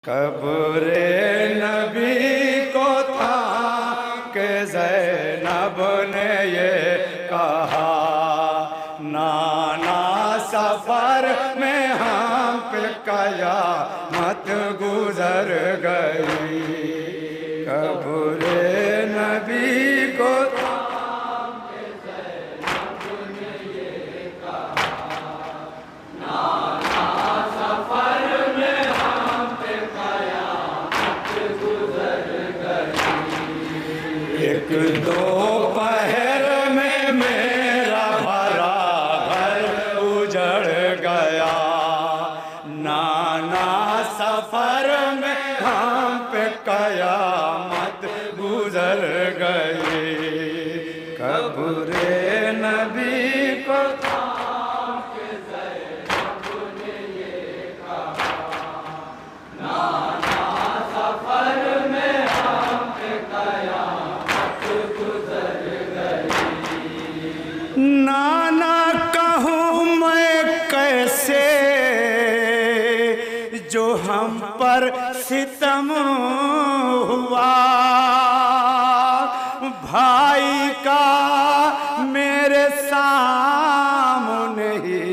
कब्रे नबी को था कि ज़ैनब ने ये कहा, नाना सफ़र में हम पे क़यामत गुज़र गई। कब्रे नबी को था कि ज़ैनब ने ये कहा, नाना सफ़र में हम पे क़यामत गुज़र गई। एक दोपहर में मेरा भरा घर उजड़ गया, नाना सफ़र में हम पे क़यामत गुज़र गई। कब्रे नबी को था कि ज़ैनब ने ये कहा, नाना सफ़र में हम पे क़यामत गुज़र गई। नाना कहूँ मैं कैसे जो हम पर सितम हुआ, भाई का मेरे सामने ही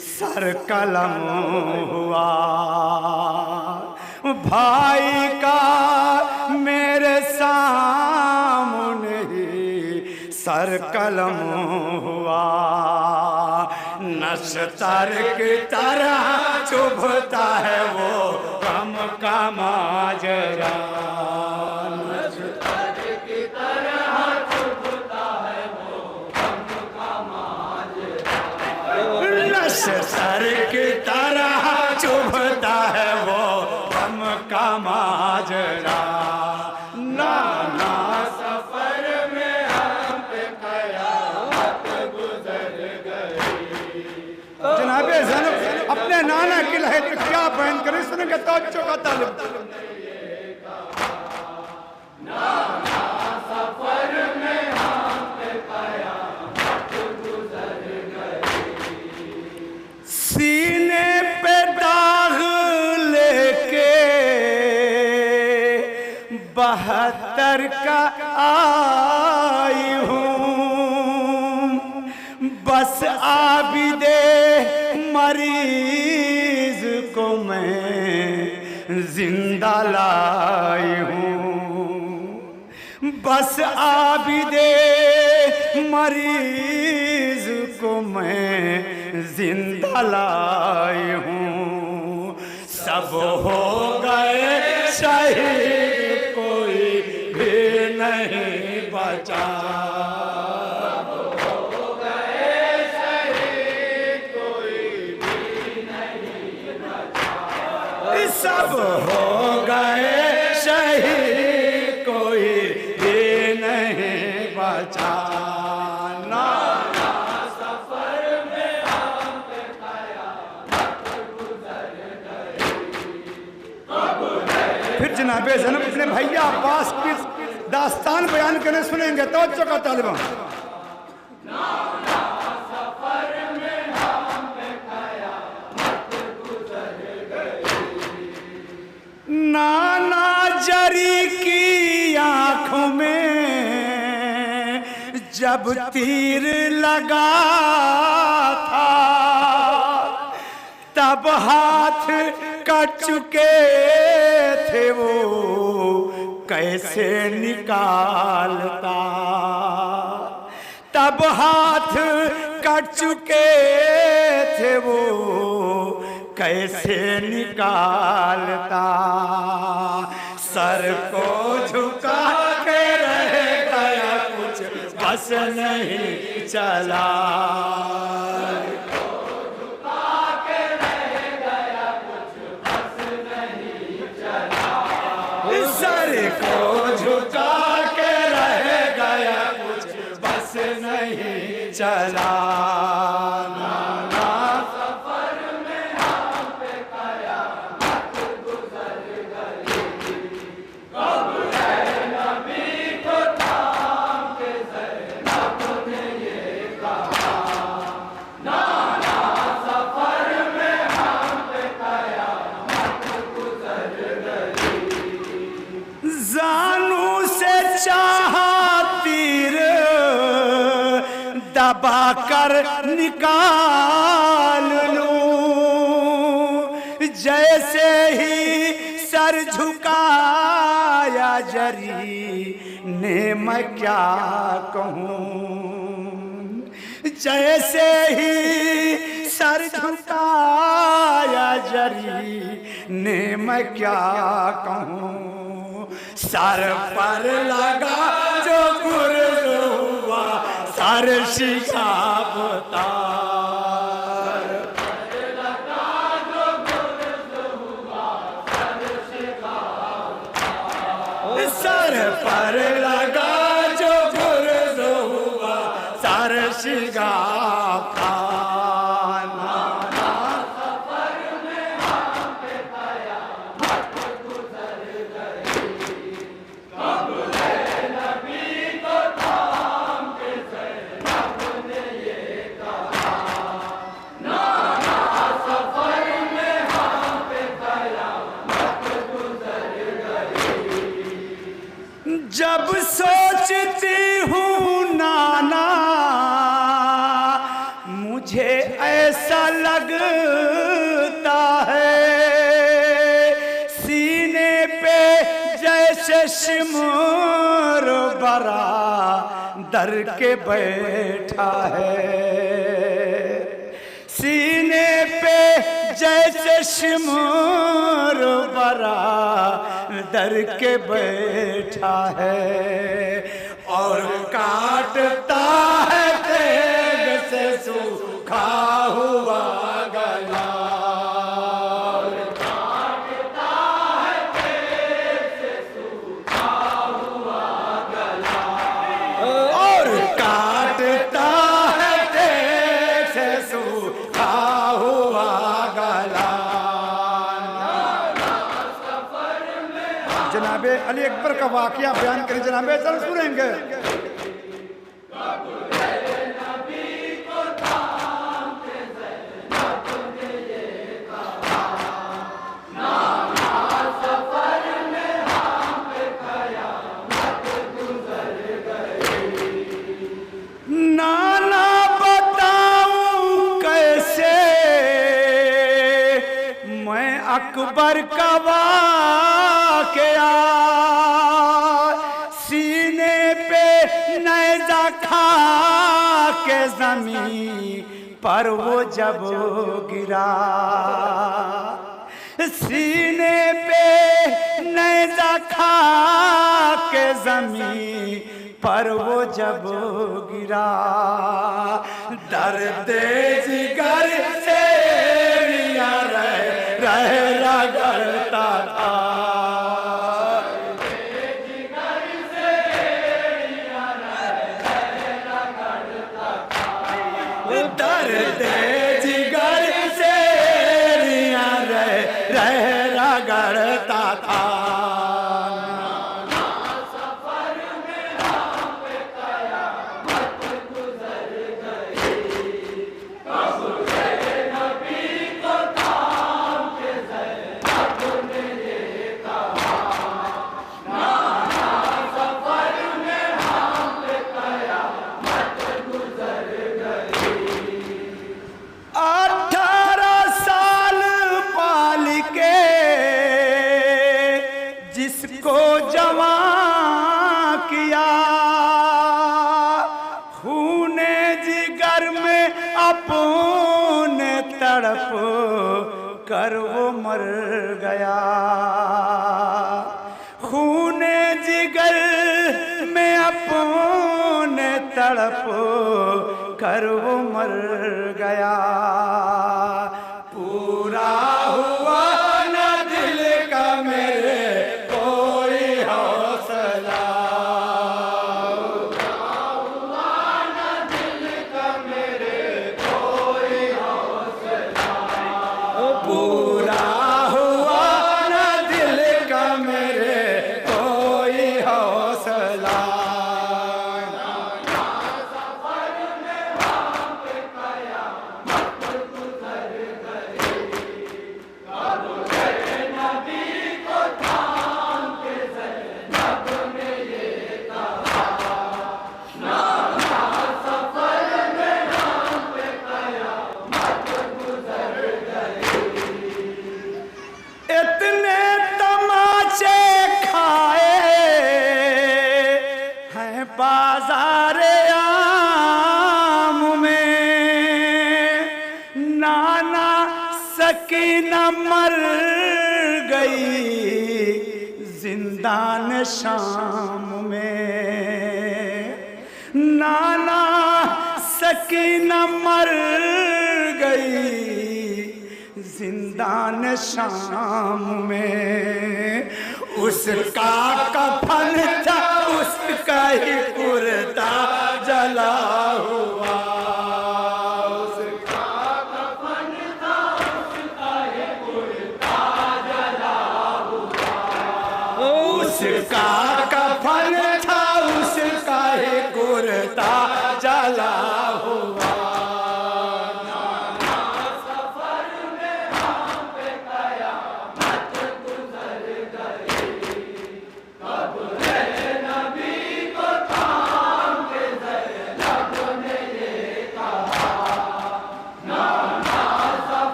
सर कलम हुआ, भाई का मेरे सामने ही सर कलम हुआ। नश्तर की तरह चुभता है वो गम का माजरा, नश्तर की तरह चुभता है वो गम का माजरा, नश्तर की तरह चुभता है वो गम का माजरा। नाना सफर में हम पे क़यामत गुज़र गई। जनाबे ज़ैनब अपने नाना की लहर पे क्या बयान करें, सुनेंगे तवज्जो का तालिब। नाना सफर में हम पे क़यामत गुज़र गई। सीने पे दाग लेके 72 का आई हूँ, बस आबिदे मरीज को मैं जिंदा लाई हूँ, बस आबिदे मरीज को मैं जिंदा लाई हूँ। सब हो गए शहीद कोई भी नहीं बचा, सब हो गए शहीद कोई भी नहीं बचा। नाना सफर में हम पे क़यामत गुज़र गई। फिर जनाबे ज़ैनब अपने भैया अब्बास की दास्तान बयान करने सुनेंगे, तवज्जो का तालिब। नाना जरी की आंखों में जब तीर लगा था, तब हाथ कट चुके थे वो कैसे निकालता, तब हाथ कट चुके थे वो कैसे निकालता। सर को झुका के रह गया कुछ बस नहीं चला, सर को झुका के रह गया कुछ बस नहीं चला, सर को झुका के रह गया कुछ बस नहीं चला। गुज़र दबा कर निकाल लूं। जैसे ही सर झुकाया जरी ने मैं क्या कहूँ, जैसे ही सर झुकाया जरी ने मैं क्या कहूँ। सर पर लगा जो गुर्ज हुआ सर शिकाबता, सर पर लगा जो गुर्ज हुआ सर शिकाबता। जब सोचती हूँ नाना मुझे ऐसा लगता है, सीने पे जैसे सिमर बरा दर के बैठा है, सीने पे जैसे सिमर बरा दर के बैठा है। और काटता है तेग से सूखा हुआ गला, काटता है तेग से सूखा हुआ गला, और काटता है तेग से सूखा हुआ गला। जनाबे अली अकबर का वाकया बयान करें जनाबे, चल सुनेंगे। नाना बताऊं कैसे मैं अकबर का वाकया, सीने पे नेज़ा खा के ज़मीन पर वो जब गिरा, सीने पे नेज़ा खा के ज़मीन पर वो जब गिरा। दर्द जिगर से रह रगड़ता था, दर्द जिगर से रह रगड़ता था। जिसको जवां किया खूने जिगर में अपने तड़प कर वो मर गया, खूने जिगर में अपने तड़प कर वो मर गया। पूरा हुआ न दिल का मेरे जिंदान शाम में नाना सकीना मर गई जिंदान शाम में। उसका कफन था उसका ही कुर्ता जला हुआ, उसका कफन था उसका ही कुर्ता जला हुआ, उसका कफन था उसका ही कुर्ता जला हुआ।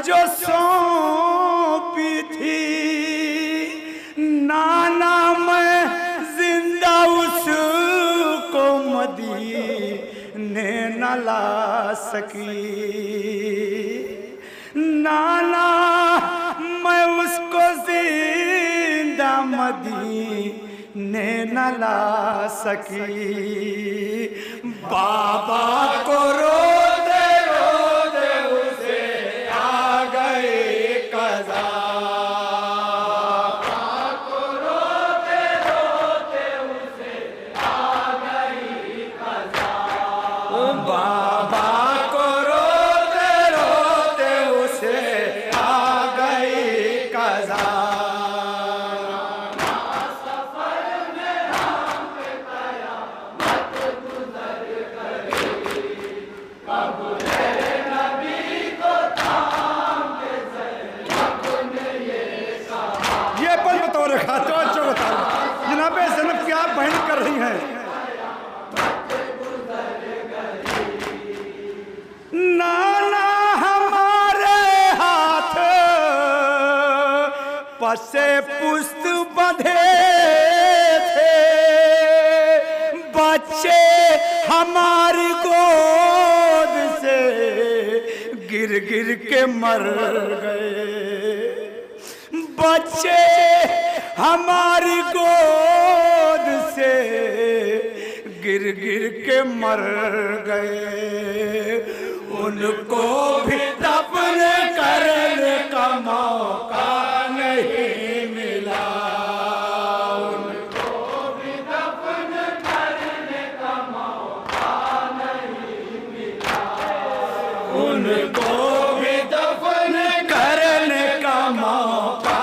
जो सौंपी थी नाना मैं जिंदा उसको मदीने न ला सकी, नाना मैं उसको जिंदा मदीने न ला सकी। बाबा को रोते रोते उसे आ गए कज़ा, बाबा को रोते रोते उसे आ गई कज़ा, बाबा को रोते रोते उसे आ गई कज़ा। जनाबे ज़ैनब क्या बहन कर रही हैं। नाना हमारे हाथ पसे पुस्त बंधे थे, बच्चे हमारी गोद से गिर गिर के मर गए, बच्चे हमारी गोद से गिर गिर के मर गए। उनको भी दफन करने का मौका नहीं मिला, उनको भी दफन करने का मौका नहीं मिला, उनको भी दफन करने का मौका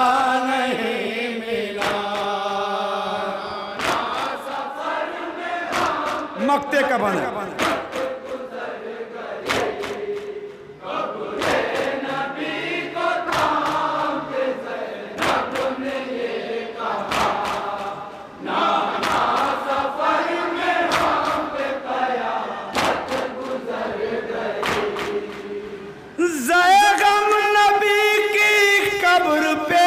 मक्ते का बना। ज़ैगम नबी की कब्र पे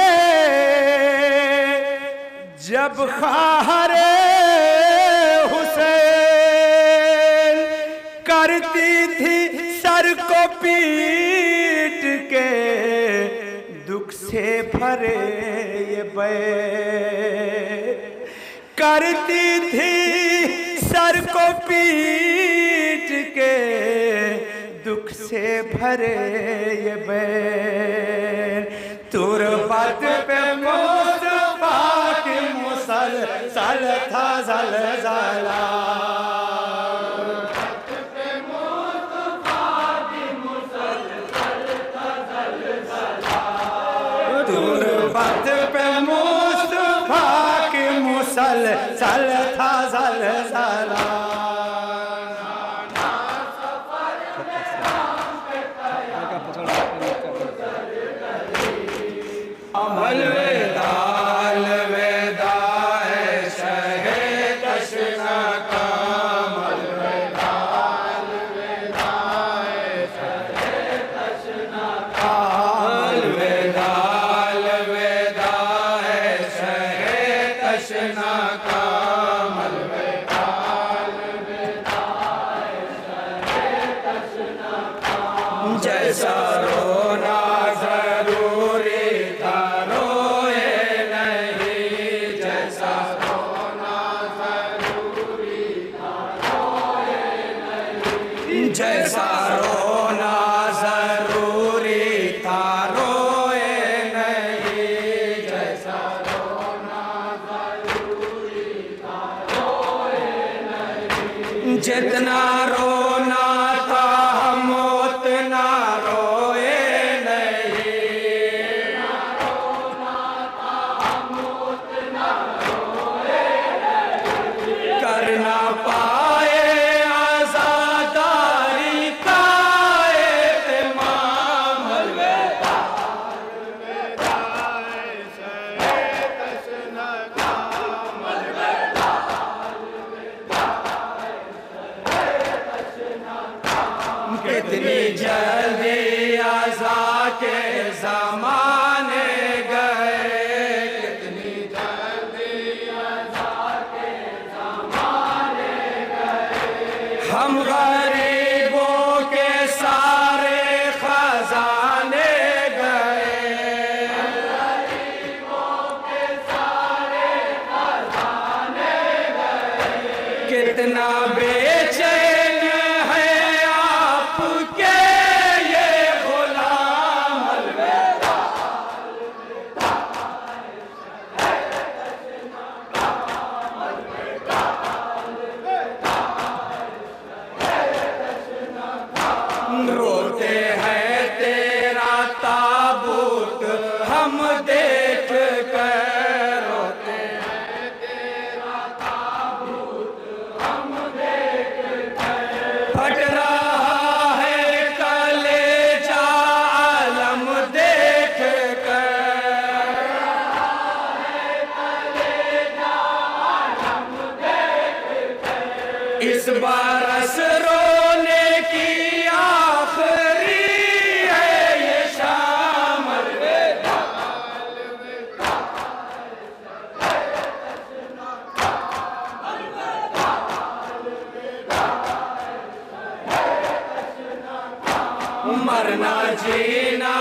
जब ख़ाहरे करती थी सर को पीट के दुख से भरे ये बैर, करती थी सर को पीट के दुख से भरे ये बैर। तुरबत पे मुस्तफा की मुसलसल था ज़लज़ला, तुरबत पे मुस्तफा की मुसलसल था ज़लज़ला। अलविदा अलविदा शहे तशना का, अलविदा अलविदा शहे तशना का, अलविदा अलविदा शहे तशना का। जैसा रोना जरूरी था रोए नहीं, जैसा रोना जरूरी था रोए नहीं, जितना रोना था हम उतना रोए नहीं, रोना था हम उतना रोए नहीं, करना पाए कितनी जल्दी आज़ा के ज़माने गए, कितनी जल्दी आज़ा के ज़माने गए, हम गरीबों के सारे खजाने गए, हम गरीबों के सारे खजाने गए, कितना बेचैन रोते हैं तेरा ताबूत हम देख कर, रोते हैं तेरा ताबूत हम देख कर, फट रहा है कलेजा आलम देख कर, कलेजा आलम देख कर, इस बरस रोने की मरना जीना